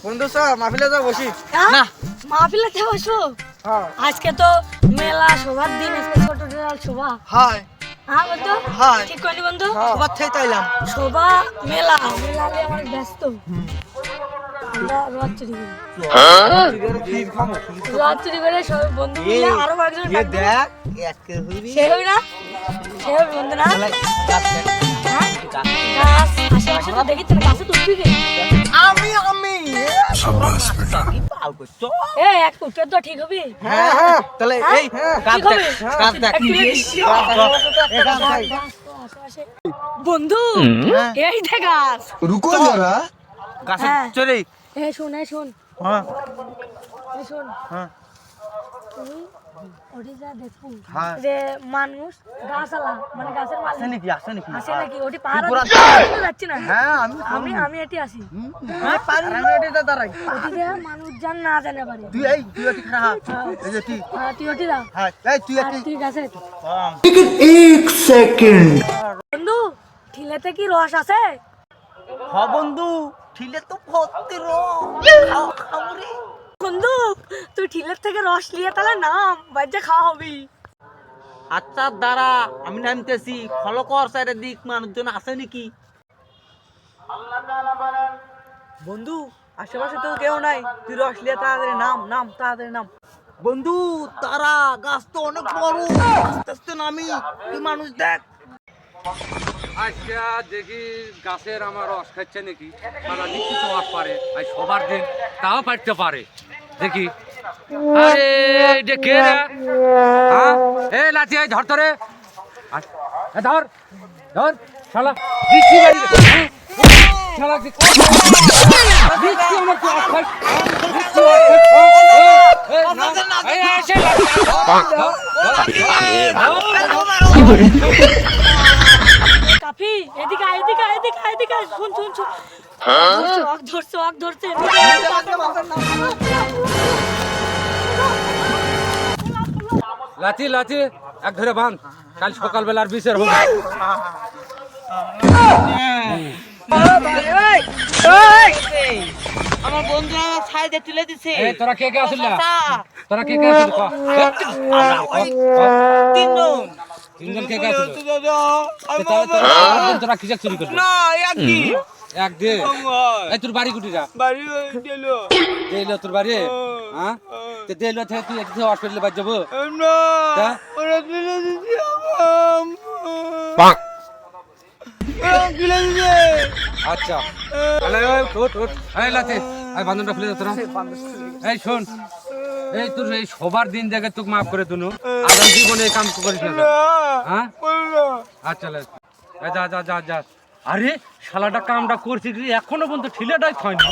বন্ধু চ মাহফিলে যা বসি। না মাহফিলেতে বসবো? হ্যাঁ আজকে তো মেলা শোভার দিন, আজকে ছোট শোভা। হয় হ্যাঁ বন্ধু, হয়। ঠিক করি বন্ধু। সবার থেকে তাইলাম শোভা মেলা মেলা নিয়ে অনেক ব্যস্ত। আমরা রথ চুরি করি, রথ চুরি করে সব বন্ধু মিলে আরো কয়েকজন ডাকবো। সে হই না, সে হই বন্ধু না। হ্যাঁ? গাছ আশেপাশে তো দেখি তো, গাছে তো উঠবি কে? আমি এক উত্তর তো ঠিক হবে। হ্যাঁ হ্যাঁ তাহলে এই কাজ ঠিক হবে? দেখ কাজ দেখ বন্ধু এই দেখ গাছ। रुको जरा। গাছে হ্যাঁ। চলে এ শোন, এ শোন, হ্যাঁ এ শোন। হ্যাঁ তুই ওটি যা দেখবো হ্যাঁ। যে মানুষ গাছালা মানে গাছের আছে মালিক নাকি আছে নাকি আছে নাকি ওটি পাহাড় পুরা- যাচ্ছি না। হ্যাঁ আমি আমি আমি এটি আসি আমি পারি আমি এটাতে দাঁড়াই ওটি যে মানুষ জান না জানে পারে। তুই এটি খারাপ এই যে তুই তুই ওটি যা হ্যাঁ এই তুই আর এটি তুই গাছে। एक सेकंड। বন্ধু ঠিলেতে কি রস আছে? হ বন্ধু ঠিলে তো ভর্তি খাবরে বন্ধু তুই ঠিলের থেকে রস নিয়ে তাহলে নাম বাজ্যা খাওয়া হবি। আচ্ছা দাঁড়া আমি নামতেছি ফলো কর সাইডের দিক মানুষজন আছে নাকি বন্ধু আশেপাশে তো কেউ নাই তুই রস লিয়ে তাড়াতাড়ি নাম তাড়াতাড়ি নাম বন্ধু তারা গাছ তো অনেক বড় আস্তে আস্তে নামি তুই মানুষ দেখ আজকে দেখি গাছের আমার রস খাচ্ছে নাকি, মানে নিশ্চিত রস পারে আর সবার দিন তাও পারতে পারে দেখি। আরে এটা কে রে? হ্যাঁ এ লাঠি এই ধর ধরে ধর ধর শালা দিচ্ছি বাড়ি শালা দিচ্ছি আমার তো রস খাই দিচ্ছি কাফি এদিকে আয়, এদিকে আয়, এদিকে আয়, এদিকে আয়। শুন শুন শুন ধরছে লাঠি লাঠি এক ধরে বাঁধ, কাল সকালবেলার বিচার হবে। আমার বন্ধুরা সাইডে তুলে দিছে এই তোরা কে কে আসিল না? তোরা কে কে আসিল ক? তিনজন তিনজন কে কে আসিল? তোরা কিসে চুরি করলি? না একই এক দে এই তোর বাড়ি কুটিরা বাড়ি গেল দেইলো তোর বাড়ি হ্যাঁ তে দেইলো থেকে তুই একদিন হসপিটালে বাজ যাব না তা ওরা তুলে দিছে তুলে দিছে আচ্ছা আলে ওঠ ওঠ এই লাতে এই বান্ধনটা খুলে দে তোরা এই শোন এই তোর এই সবার দিন দেখে তোকে মাফ করে দুনু আগামী জীবনে এই কাম করিস না হ্যাঁ আচ্ছা লে এই যা যা যা যা আরে শালাটা কামটা করছিস এখনো পর্যন্ত ঠিলেটাই খায়নি।